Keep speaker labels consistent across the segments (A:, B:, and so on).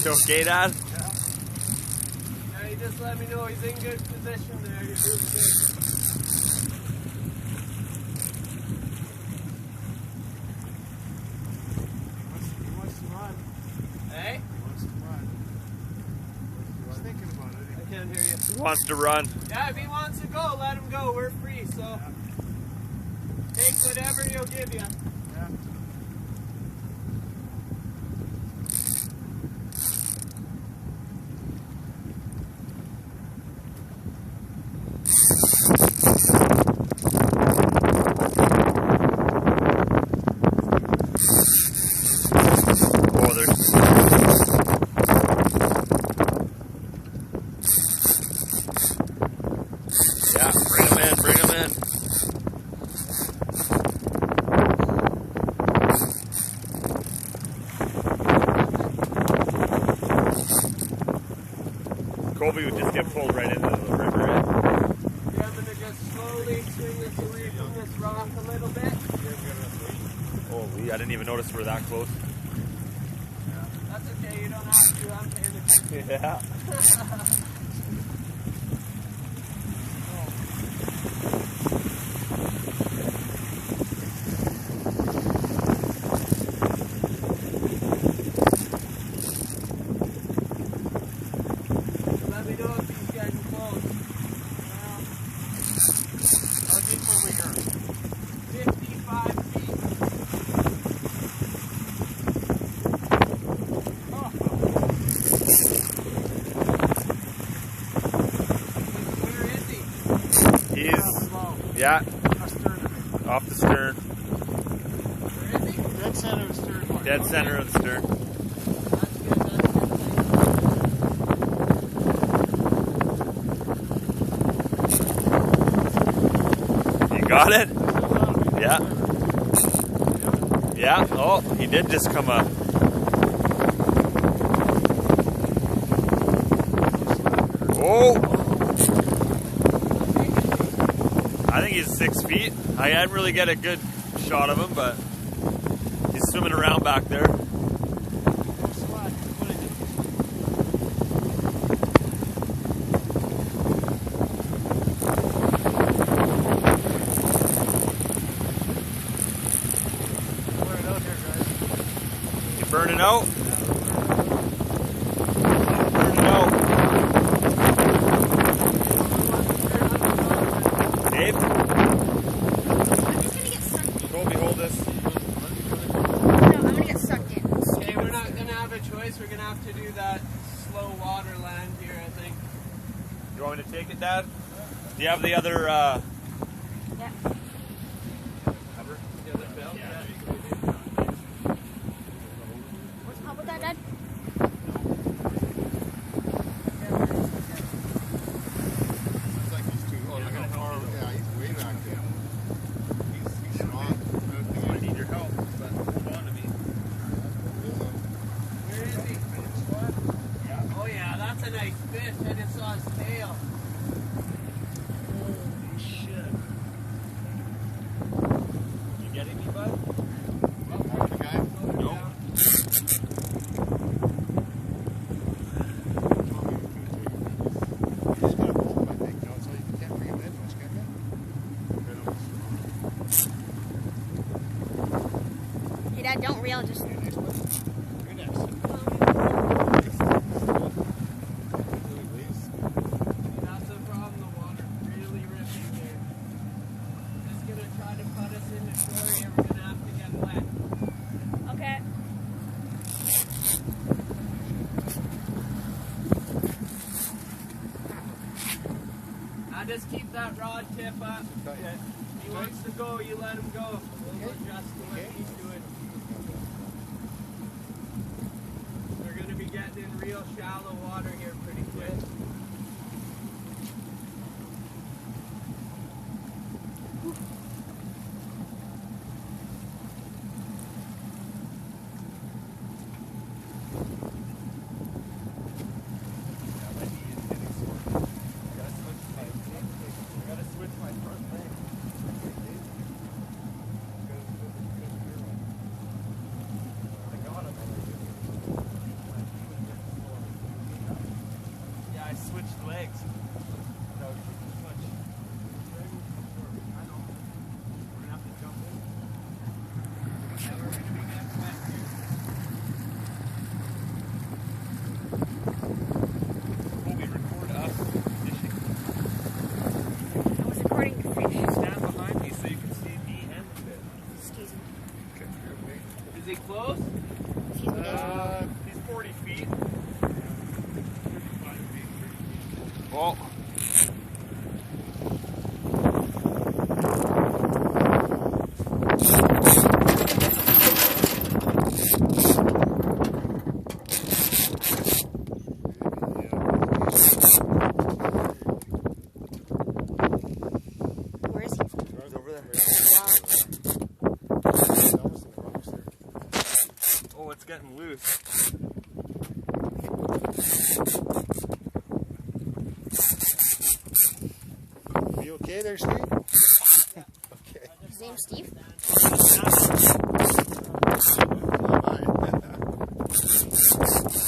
A: You okay, Dad?
B: Yeah. Yeah, he just let me know he's in good position there. You're doing good. He wants to run. Hey? He wants to run. He's thinking about it. I can't hear you.
A: He wants to run.
B: Yeah, if he wants to go, let him go. We're free, so yeah. Take whatever he'll give you. Yeah.
A: Oh, there's... Yeah, bring him in, bring him in. Colby would just get pulled right into the river.
B: Yeah, I'm going to just slowly swing this away from this rock a little bit.
A: Holy, I didn't even notice we're that close.
B: Yeah. That's okay, you don't have to. I'm paying attention.
A: Yeah.
B: Let me know if he's getting close. Well, how deep over here? 55 feet. Oh. Where is he?
A: He's, yeah, off the stern.
B: Where is he? Dead center of the stern.
A: Dead center of the stern. Got it? Yeah. Yeah. Oh, he did just come up. Oh! I think he's 6 feet. I didn't really get a good shot of him, but he's swimming around back there. Burning out. Burning out. Dave?
C: I'm just gonna get sucked in.
A: Colby, hold this.
C: No, I'm gonna get sucked in.
B: Okay, we're not gonna have a choice. We're gonna have to do that slow water land here, I think.
A: You want me to take it, Dad? Do you have the other,
C: Yeah.
A: cover?
B: The other belt? Yeah.
C: What's up with that, Dad?
D: Looks like he's too. Oh, look how far. Yeah, he's way back there. He's strong.
A: I need your help, but hold on to me.
B: Where is he?
A: Yeah.
B: Oh yeah, that's a nice fish. I just saw his tail.
A: Holy shit. You getting me, bud?
D: The guy.
A: No.
D: He's got a bolt, I think, John, so you can't bring him in much, can you?
C: Hey, Dad, don't reel, just...
D: You're next.
B: That's the problem, the water really ripping here. Just gonna try to put us in the shore here. We're gonna have to get wet.
C: Okay.
B: Now just keep that rod tip up.
D: Okay.
B: He wants to go, you let him go. We'll adjust to what he's doing. We're gonna be getting in real shallow water here pretty quick.
A: Oh.
C: Where is he?
A: He's over there. Oh, it's getting loose.
D: You okay there, Steve? Okay.
C: His name's Steve.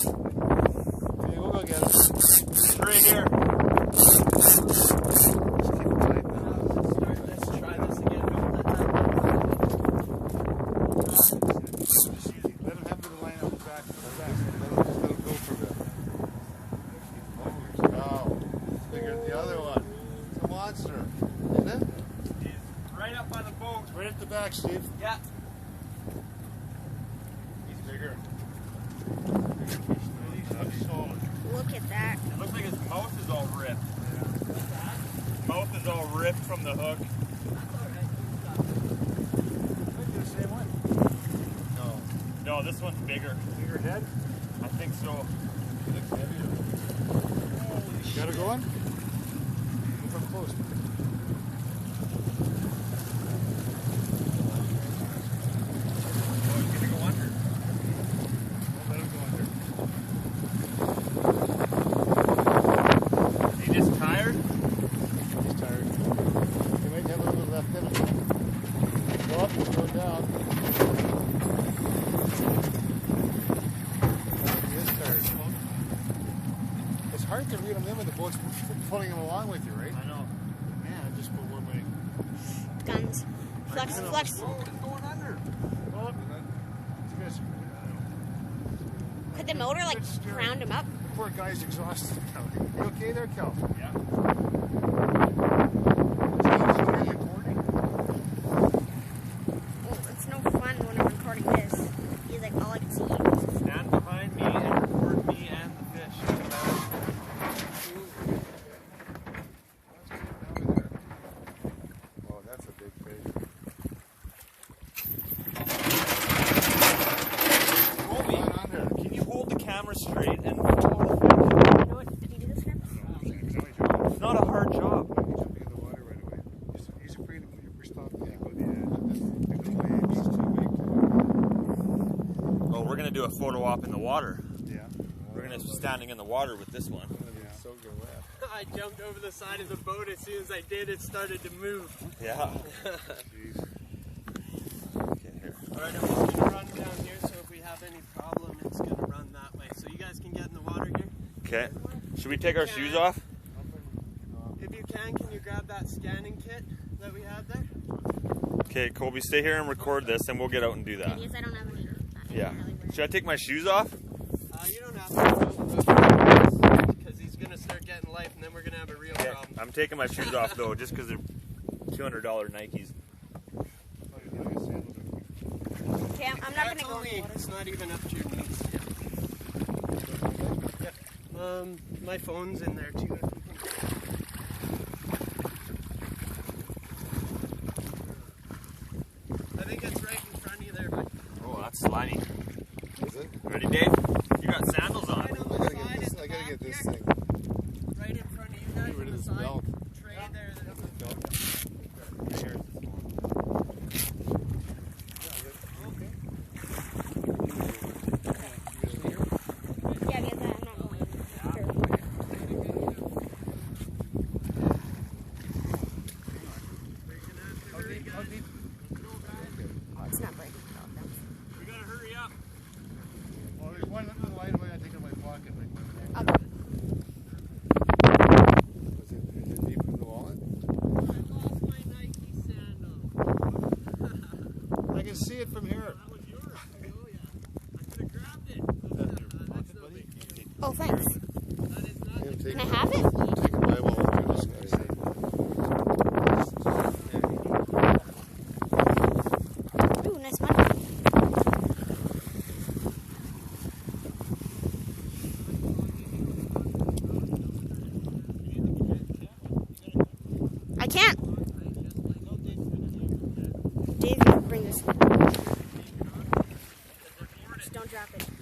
D: Okay, we'll go get him.
A: He's right here.
B: Let's try this again.
D: Let him have the line on the back. Let him go for the. Oh, bigger than the other one. It's a monster, isn't it?
A: He's right up by the boat.
D: Right at the back, Steve.
B: Yeah.
D: He's bigger.
C: Look at that.
A: It looks like his mouth is all ripped. His mouth is all ripped from the hook.
D: The same one. No.
A: No, this one's bigger.
D: Bigger head.
A: I think so.
D: He looks heavier. Got it going? Move up close.
A: Oh, he's gonna go under.
D: Let him go under.
A: Is he just tired?
D: He's tired. He might have a little bit left in him. Go up and go down. He is tired. It's hard to reel him in when the boat's pulling him along with you, right?
A: I know.
D: Man, I just put one way.
C: Guns. Flex, flex.
D: Oh, it's going under. Oh, it's good.
C: Could the motor like round him up?
D: Poor guy's exhausted. You okay there, Kel?
A: Yeah.
C: Oh, it's no fun when I'm recording this. He's like, all I can see.
A: Stand behind me and record me and the fish.
D: Oh, that's a big fish.
A: Colby,
D: Not under.
A: can you hold the camera straight and
C: You know what? Did he do this for him?
A: it's not a hard job.
D: Jumping in the water right away. He's afraid if we're stopping to go to the edge. He's too big.
A: Oh, we're gonna do a photo op in the water.
D: Yeah.
A: We're gonna be standing in the water with this one.
D: So good wet.
B: I jumped over the side of the boat. As soon as I did, it started to move.
A: Yeah.
D: Jeez.
A: Okay, here.
B: Alright, I'm just gonna run down here, so if we have any problem, it's gonna run that way. So you guys can get in the water here.
A: Okay. Should we take our shoes off?
B: If you can you grab that scanning kit that we have there?
A: Okay, Colby, stay here and record this, and we'll get out and do that.
C: Because I don't have any.
A: Yeah. Should I take my shoes off?
B: You don't have to because he's gonna start getting life, and then we're gonna have a real
A: Okay.
B: problem.
A: I'm taking my shoes off though, just because they're $200 Nikes.
C: Okay, I'm not gonna go in the water.
B: It's not even up to your knees. Yeah. My phone's in there too. I think it's right in front of you there, bud.
A: Oh, that's slimy.
D: Is it?
A: Ready, Dave? You got sandals on.
B: Right on the side at the
D: I gotta
B: back
D: get this
B: here.
D: thing.
B: Right in front of you guys
D: Get rid
B: on
D: of
B: the
D: this
B: side
D: belt.
B: tray there.
C: Yeah, because I'm not going in there. It's not breaking.
A: We gotta hurry up.
D: Well, there's one little line I think in my pocket.
C: Okay.
D: Is it deep in the wallet?
B: I lost my Nike sandal.
D: I can see it from here.
B: That was yours. Oh yeah. I could have grabbed it. That's no big deal.
C: Oh, thanks.
B: That is not.
C: Can I have it?
D: I'm taking my wallet through this guy.
C: Ooh, nice money.
A: You
C: Dave, bring this. Just don't drop it.